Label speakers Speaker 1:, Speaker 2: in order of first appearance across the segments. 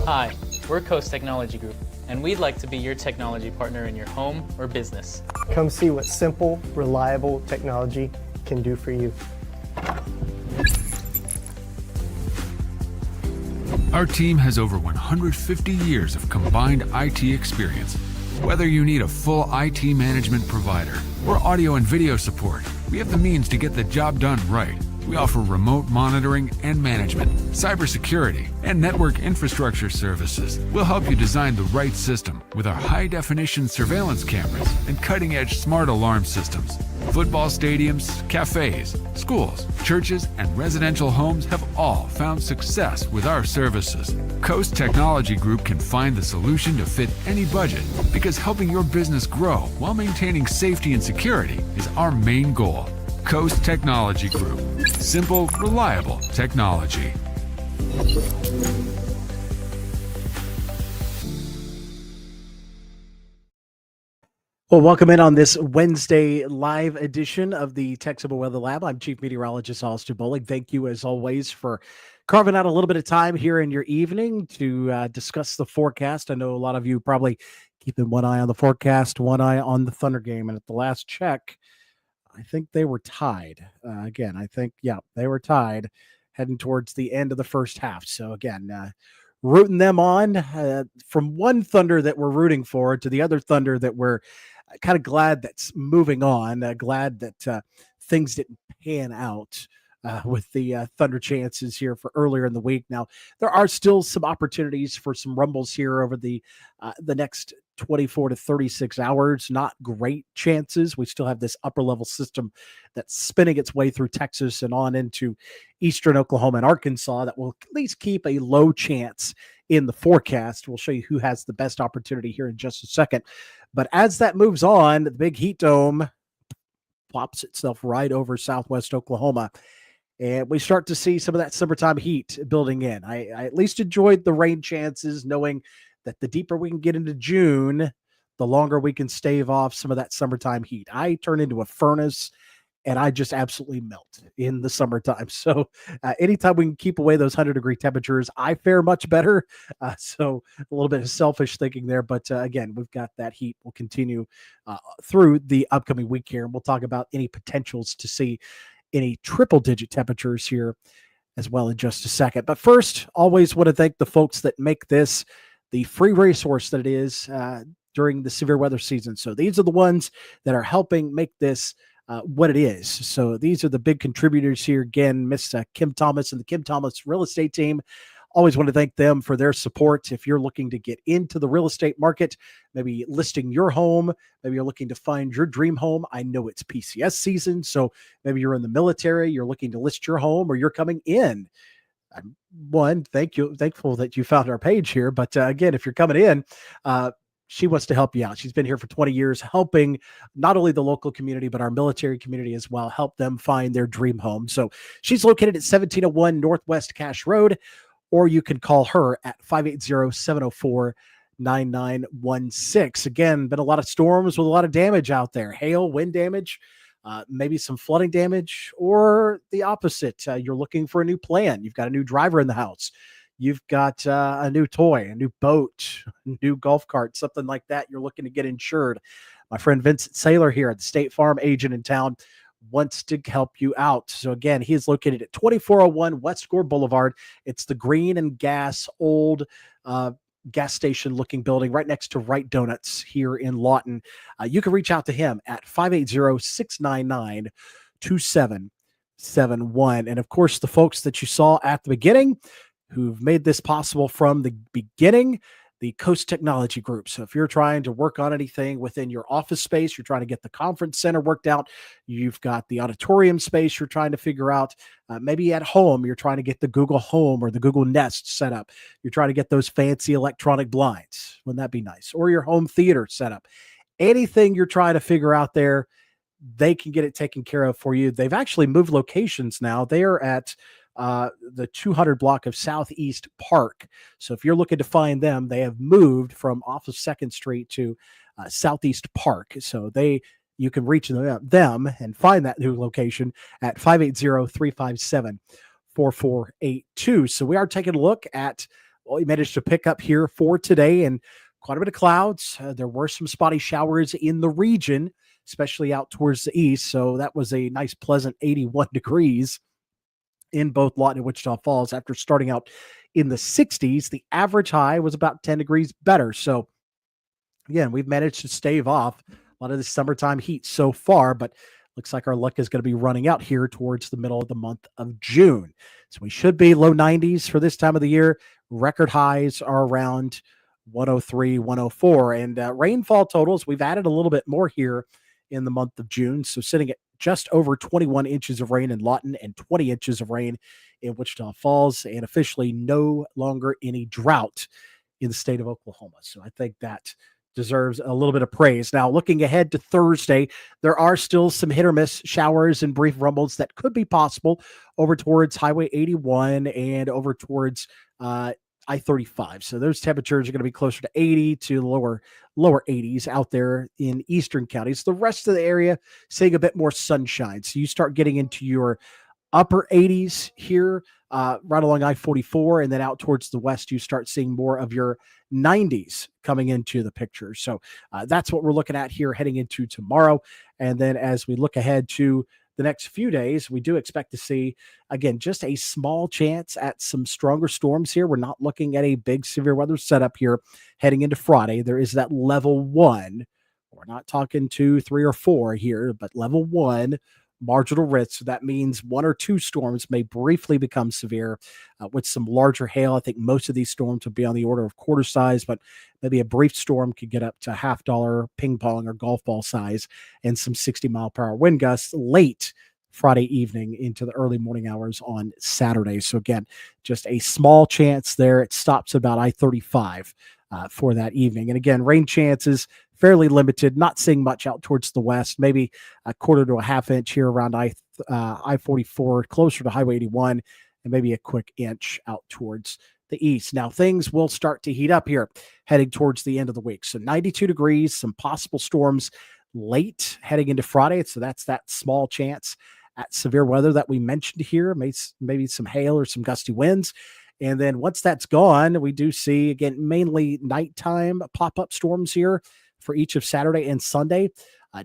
Speaker 1: Hi, we're Coast Technology Group, and we'd like to be your technology partner in your home or business.
Speaker 2: Come see what simple, reliable technology can do for you.
Speaker 3: Our team has over 150 years of combined IT experience. Whether you need a full IT management provider or audio and video support, we have the means to get the job done right. We offer remote monitoring and management, cybersecurity, and network infrastructure services. We'll help you design the right system with our high-definition surveillance cameras and cutting-edge smart alarm systems. Football stadiums, cafes, schools, churches, and residential homes have all found success with our services. Coast Technology Group can find the solution to fit any budget because helping your business grow while maintaining safety and security is our main goal. Coast Technology Group. Simple, reliable technology.
Speaker 4: Well, welcome in on this Wednesday live edition of the Texable Weather Lab. I'm Chief Meteorologist Austin Bowling. Thank you, as always, for carving out a little bit of time here in your evening to discuss the forecast. I know a lot of you probably keeping one eye on the forecast, one eye on the Thunder game. And at the last check, I think they were tied. They were tied heading towards the end of the first half. So again, rooting them on from one Thunder that we're rooting for to the other Thunder that we're kind of glad that's moving on. Glad that things didn't pan out with the Thunder chances here for earlier in the week. Now, there are still some opportunities for some rumbles here over the next 24 to 36 hours. Not great chances. We still have this upper level system that's spinning its way through Texas and on into eastern Oklahoma and Arkansas that will at least keep a low chance in the forecast. We'll show you who has the best opportunity here in just a second. But as that moves on, the big heat dome plops itself right over southwest Oklahoma. And we start to see some of that summertime heat building in. I at least enjoyed the rain chances, knowing that the deeper we can get into June, the longer we can stave off some of that summertime heat. I turn into a furnace and I just absolutely melt in the summertime. So anytime we can keep away those 100-degree temperatures, I fare much better. So a little bit of selfish thinking there. But again, we've got that heat will continue through the upcoming week here. And we'll talk about any potentials to see any triple-digit temperatures here as well in just a second. But first, always want to thank the folks that make this the free resource that it is during the severe weather season. So these are the ones that are helping make this what it is. So these are the big contributors here. Again, Miss Kim Thomas and the Kim Thomas Real Estate Team. Always want to thank them for their support. If you're looking to get into the real estate market, maybe listing your home, maybe you're looking to find your dream home. I know it's PCS season, so maybe you're in the military, you're looking to list your home, or you're coming in. Thankful that you found our page here. But again, if you're coming in, she wants to help you out. She's been here for 20 years, helping not only the local community, but our military community as well, help them find their dream home. So she's located at 1701 Northwest Cache Road, or you can call her at 580-704-9916. Again, been a lot of storms with a lot of damage out there. Hail, wind damage, maybe some flooding damage, or the opposite. You're looking for a new plan. You've got a new driver in the house. You've got a new toy, a new boat, a new golf cart, something like that. You're looking to get insured. My friend Vincent Saylor here at the State Farm agent in town wants to help you out. So again, he is located at 2401 West Gore Boulevard. It's the green and gas old gas station looking building right next to Wright Donuts here in Lawton. You can reach out to him at 580-699-2771. And of course, the folks that you saw at the beginning who've made this possible from the beginning, the Coast Technology Group. So if you're trying to work on anything within your office space, you're trying to get the conference center worked out, you've got the auditorium space you're trying to figure out, maybe at home, you're trying to get the Google Home or the Google Nest set up. You're trying to get those fancy electronic blinds. Wouldn't that be nice? Or your home theater set up. Anything you're trying to figure out there, they can get it taken care of for you. They've actually moved locations now. They are at the 200 block of Southeast Park. So if you're looking to find them, they have moved from off of 2nd Street to Southeast Park. So you can reach them and find that new location at 580-357-4482. So we are taking a look at Well, we managed to pick up here for today and quite a bit of clouds. There were some spotty showers in the region, especially out towards the east. So that was a nice, pleasant 81 degrees in both Lawton and Wichita Falls after starting out in the 60s. The average high was about 10 degrees better. So again, we've managed to stave off a lot of the summertime heat so far, but looks like our luck is going to be running out here towards the middle of the month of June. So we should be low 90s for this time of the year. Record highs are around 103, 104. And rainfall totals, we've added a little bit more here in the month of June. So sitting at just over 21 inches of rain in Lawton and 20 inches of rain in Wichita Falls, and officially no longer any drought in the state of Oklahoma. So I think that deserves a little bit of praise. Now, looking ahead to Thursday, there are still some hit or miss showers and brief rumbles that could be possible over towards Highway 81 and over towards I-35. So those temperatures are going to be closer to 80 to lower 80s out there in eastern counties. The rest of the area seeing a bit more sunshine. So you start getting into your upper 80s here, right along I-44, and then out towards the west, you start seeing more of your 90s coming into the picture. So that's what we're looking at here heading into tomorrow. And then as we look ahead to the next few days, we do expect to see, again, just a small chance at some stronger storms here. We're not looking at a big severe weather setup here heading into Friday. There is that level 1. We're not talking 2, 3, or 4 here, but level 1 marginal risk. So that means 1 or 2 storms may briefly become severe with some larger hail. I think most of these storms would be on the order of quarter size, but maybe a brief storm could get up to $half ping pong or golf ball size and some 60-mile-per-hour wind gusts late Friday evening into the early morning hours on Saturday. So again, just a small chance there. It stops about I-35 for that evening. And again, rain chances fairly limited, not seeing much out towards the west, maybe a quarter to a half inch here around I-44, closer to Highway 81, and maybe a quick inch out towards the east. Now, things will start to heat up here heading towards the end of the week. So 92 degrees, some possible storms late heading into Friday. So that's that small chance at severe weather that we mentioned here, maybe some hail or some gusty winds. And then once that's gone, we do see, again, mainly nighttime pop-up storms here for each of Saturday and Sunday.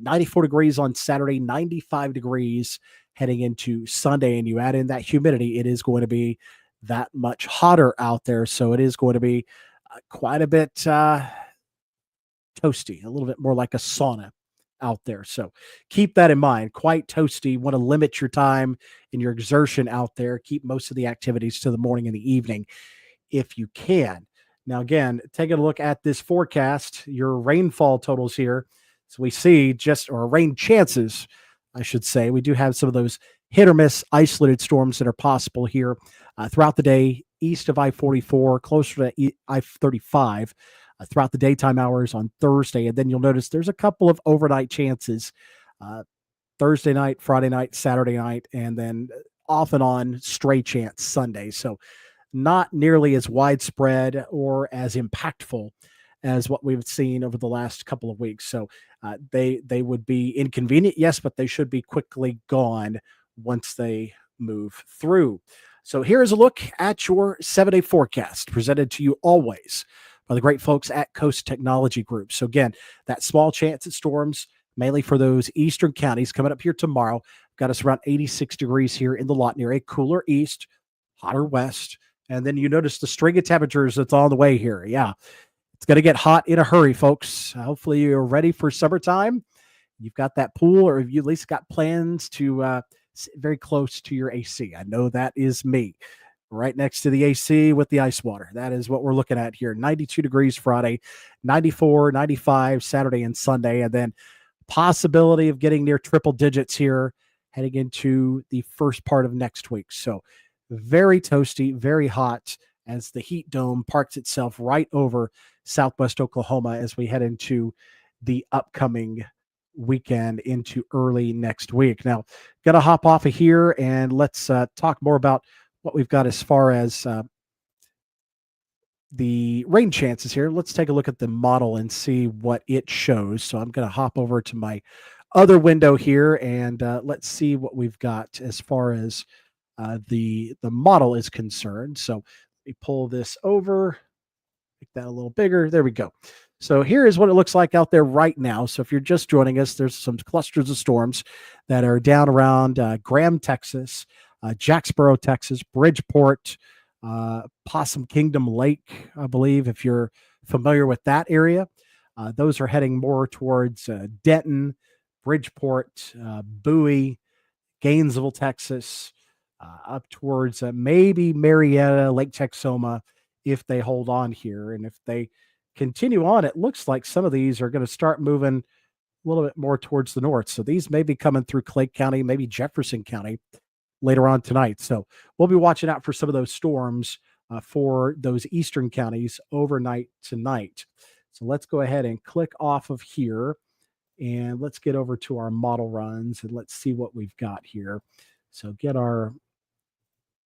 Speaker 4: 94 degrees on Saturday, 95 degrees heading into Sunday. And you add in that humidity, it is going to be that much hotter out there. So it is going to be quite a bit toasty, a little bit more like a sauna out there. So keep that in mind. Quite toasty. Want to limit your time and your exertion out there. Keep most of the activities to the morning and the evening if you can. Now, again, taking a look at this forecast, your rainfall totals here. So we see or rain chances, I should say. We do have some of those hit or miss isolated storms that are possible here throughout the day, east of I-44, closer to I-35 throughout the daytime hours on Thursday. And then you'll notice there's a couple of overnight chances Thursday night, Friday night, Saturday night, and then off and on stray chance Sunday. So not nearly as widespread or as impactful as what we've seen over the last couple of weeks. So they would be inconvenient, yes, but they should be quickly gone once they move through. So here is a look at your 7-day forecast presented to you always by the great folks at Coast Technology Group. So again, that small chance at storms, mainly for those eastern counties coming up here tomorrow. Got us around 86 degrees here in the Lawton area, cooler east, hotter west. And then you notice the string of temperatures that's on the way here. Yeah, it's going to get hot in a hurry, folks. Hopefully you're ready for summertime. You've got that pool, or you at least got plans to very close to your AC. I know that is me. Right next to the AC with the ice water. That is what we're looking at here. 92 degrees Friday, 94, 95 Saturday and Sunday, and then possibility of getting near triple digits here heading into the first part of next week. So very toasty, very hot as the heat dome parks itself right over southwest Oklahoma as we head into the upcoming weekend into early next week. Now, got to hop off of here and let's talk more about what we've got as far as the rain chances here. Let's take a look at the model and see what it shows. So I'm going to hop over to my other window here and let's see what we've got as far as the model is concerned. So me pull this over, make that a little bigger. There we go. So here is what it looks like out there right now. So if you're just joining us, there's some clusters of storms that are down around Graham, Texas, Jacksboro, Texas, Bridgeport, Possum Kingdom Lake, I believe, if you're familiar with that area. Those are heading more towards Denton, Bridgeport, Bowie, Gainesville, Texas, up towards maybe Marietta, Lake Texoma, if they hold on here. And if they continue on, it looks like some of these are going to start moving a little bit more towards the north. So these may be coming through Clay County, maybe Jefferson County later on tonight. So we'll be watching out for some of those storms for those eastern counties overnight tonight. So let's go ahead and click off of here and let's get over to our model runs and let's see what we've got here. So get our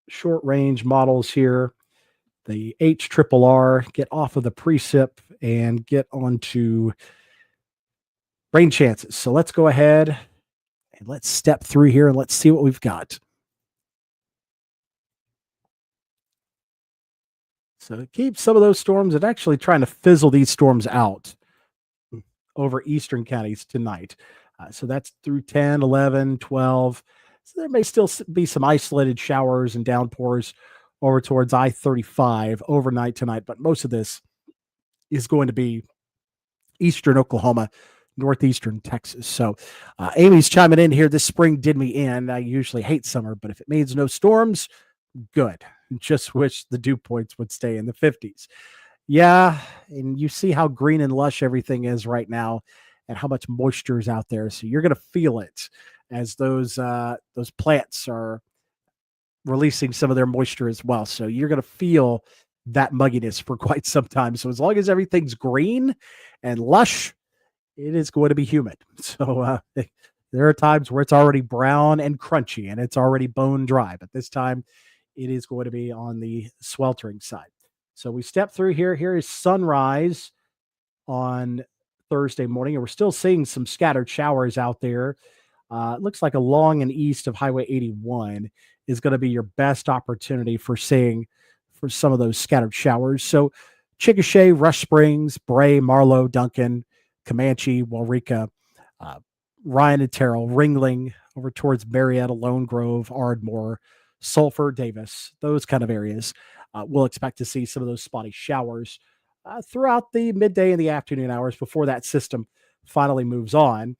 Speaker 4: short range models here, the HRRR, get off of the precip and get onto rain chances. So let's go ahead and let's step through here and let's see what we've got. So to keep some of those storms and actually trying to fizzle these storms out over eastern counties tonight. So that's through 10, 11, 12. So there may still be some isolated showers and downpours over towards I-35 overnight tonight, but most of this is going to be eastern Oklahoma, northeastern Texas. So Amy's chiming in here. This spring did me in. I usually hate summer, but if it means no storms, good. Just wish the dew points would stay in the 50s. Yeah, and you see how green and lush everything is right now and how much moisture is out there. So you're going to feel it as those plants are releasing some of their moisture as well. So you're going to feel that mugginess for quite some time. So as long as everything's green and lush, it is going to be humid. So there are times where it's already brown and crunchy and it's already bone dry, but this time it is going to be on the sweltering side. So we step through here. Here is sunrise on Thursday morning, and we're still seeing some scattered showers out there. It looks like along and east of Highway 81 is going to be your best opportunity for seeing for some of those scattered showers. So Chickasha, Rush Springs, Bray, Marlow, Duncan, Comanche, Waurika, Ryan and Terrell, Ringling, over towards Marietta, Lone Grove, Ardmore, Sulphur, Davis, those kind of areas. We'll expect to see some of those spotty showers throughout the midday and the afternoon hours before that system finally moves on.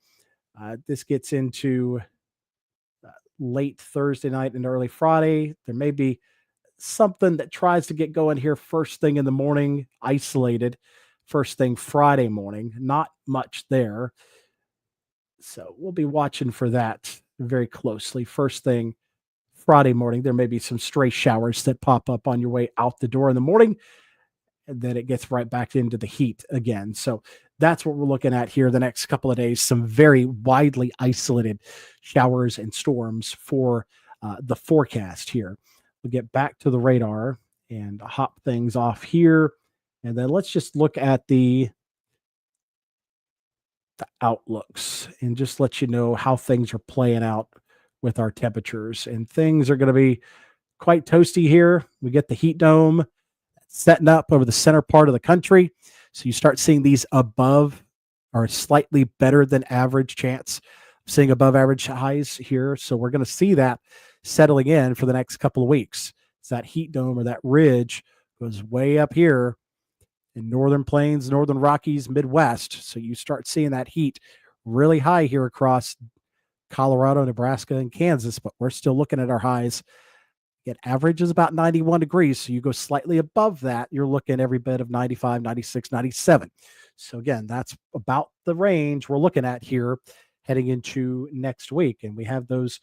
Speaker 4: This gets into late Thursday night and early Friday. There may be something that tries to get going here first thing in the morning, isolated first thing Friday morning. Not much there. So we'll be watching for that very closely. First thing Friday morning, there may be some stray showers that pop up on your way out the door in the morning, and then it gets right back into the heat again. So that's what we're looking at here the next couple of days. Some very widely isolated showers and storms for the forecast here. We'll get back to the radar and hop things off here. And then let's just look at the outlooks and just let you know how things are playing out with our temperatures. And things are going to be quite toasty here. We get the heat dome setting up over the center part of the country. So you start seeing these above or slightly better than average chance of seeing above average highs here. So we're going to see that settling in for the next couple of weeks. So that heat dome or that ridge goes way up here in Northern Plains, Northern Rockies, Midwest. So you start seeing that heat really high here across Colorado, Nebraska, and Kansas, but we're still looking at our highs. It averages about 91 degrees. So you go slightly above that, you're looking every bit of 95, 96, 97. So again, that's about the range we're looking at here heading into next week. And we have those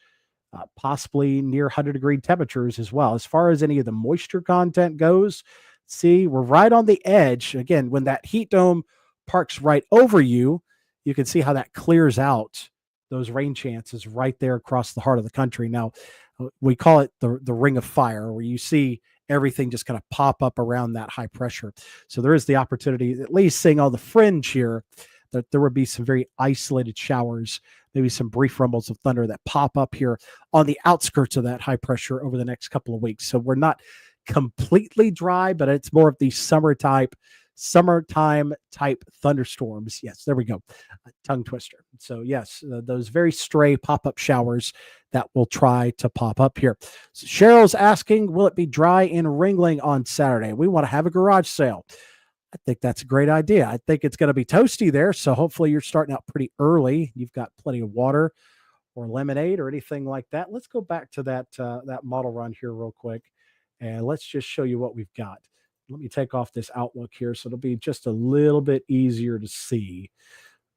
Speaker 4: possibly near 100-degree temperatures as well. As far as any of the moisture content goes, see, we're right on the edge. Again, when that heat dome parks right over you, you can see how that clears out those rain chances right there across the heart of the country. Now, we call it the ring of fire, where you see everything just kind of pop up around that high pressure. So there is the opportunity, at least seeing all the fringe here, that there would be some very isolated showers, maybe some brief rumbles of thunder that pop up here on the outskirts of that high pressure over the next couple of weeks. So we're not completely dry, but it's more of the summertime type thunderstorms. Yes, there we go. Tongue twister. So yes, those very stray pop-up showers that will try to pop up here. So Cheryl's asking, will it be dry in Ringling on Saturday? We want to have a garage sale. I think that's a great idea. I think it's going to be toasty there. So hopefully you're starting out pretty early. You've got plenty of water or lemonade or anything like that. Let's go back to that model run here real quick. And let's just show you what we've got. Let me take off this Outlook here so it'll be just a little bit easier to see.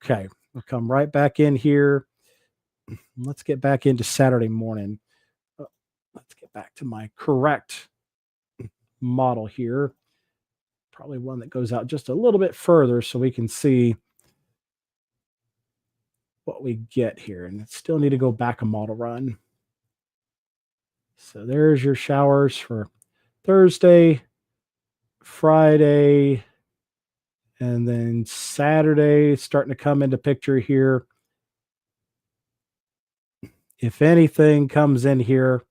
Speaker 4: Okay, we'll come right back in here. Let's get back into Saturday morning. Let's get back to my correct model here. Probably one that goes out just a little bit further so we can see what we get here. And still need to go back a model run. So there's your showers for Thursday, Friday, and then Saturday starting to come into picture here. If anything comes in here,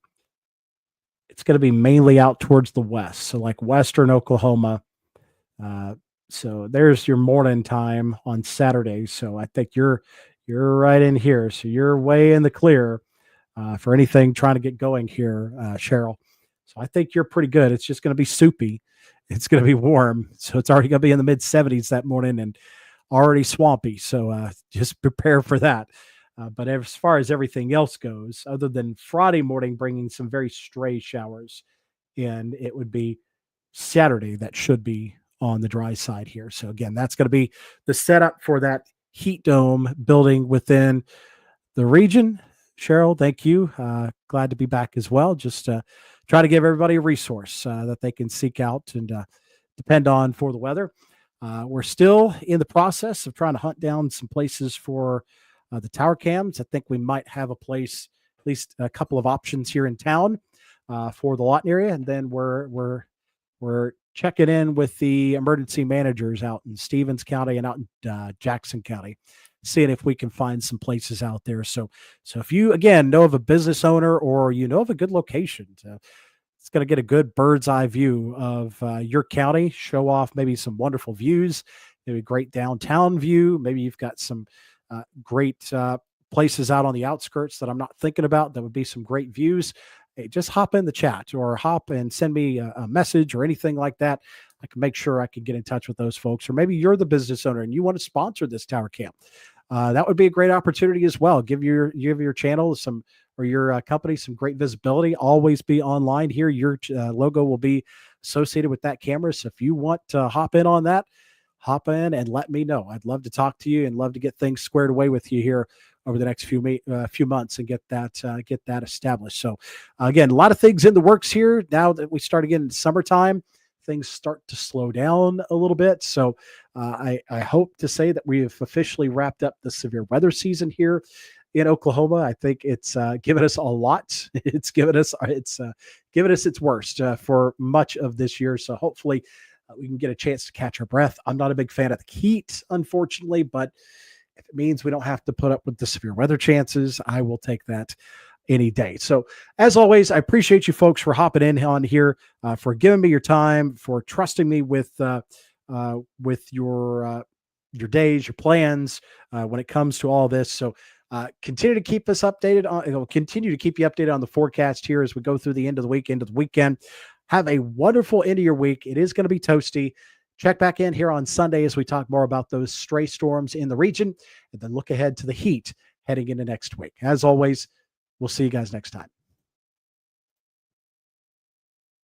Speaker 4: it's going to be mainly out towards the west. So like western Oklahoma. So there's your morning time on Saturday. So I think you're right in here. So you're way in the clear for anything trying to get going here, Cheryl. So I think you're pretty good. It's just going to be soupy. It's going to be warm. So it's already going to be in the mid 70s that morning and already swampy. So just prepare for that. But as far as everything else goes, other than Friday morning bringing some very stray showers in, it would be Saturday that should be on the dry side here. So again, that's going to be the setup for that heat dome building within the region. Cheryl, thank you. Glad to be back as well. Just try to give everybody a resource that they can seek out and depend on for the weather. We're still in the process of trying to hunt down some places for the tower cams. I think we might have a place, at least a couple of options here in town for the Lawton area, and then we're checking in with the emergency managers out in Stevens County and out in Jackson County, seeing if we can find some places out there. So if you, again, know of a business owner or you know of a good location, it's going to get a good bird's eye view of your county, show off maybe some wonderful views, maybe a great downtown view. Maybe you've got some great places out on the outskirts that I'm not thinking about that would be some great views. Hey, just hop in the chat or hop and send me a message or anything like that. I can make sure I can get in touch with those folks. Or maybe you're the business owner and you want to sponsor this tower camp. That would be a great opportunity as well. Give your channel some, or your company, some great visibility. Always be online here. Your logo will be associated with that camera. So if you want to hop in on that, hop in and let me know. I'd love to talk to you and love to get things squared away with you here over the next few months and get that established. So again, a lot of things in the works here. Now that we start again in summertime, things start to slow down a little bit. So I hope to say that we have officially wrapped up the severe weather season here in Oklahoma. I think it's given us a lot. It's given us its worst for much of this year. So hopefully we can get a chance to catch our breath. I'm not a big fan of the heat, unfortunately, but if it means we don't have to put up with the severe weather chances, I will take that any day. So as always, I appreciate you folks for hopping in on here, for giving me your time, for trusting me with your days, your plans when it comes to all this. So continue to keep us updated on, continue to keep you updated on the forecast here as we go through the end of the week, into the weekend. Have a wonderful end of your week. It is going to be toasty. Check back in here on Sunday as we talk more about those stray storms in the region, and then look ahead to the heat heading into next week. As always, we'll see you guys next time.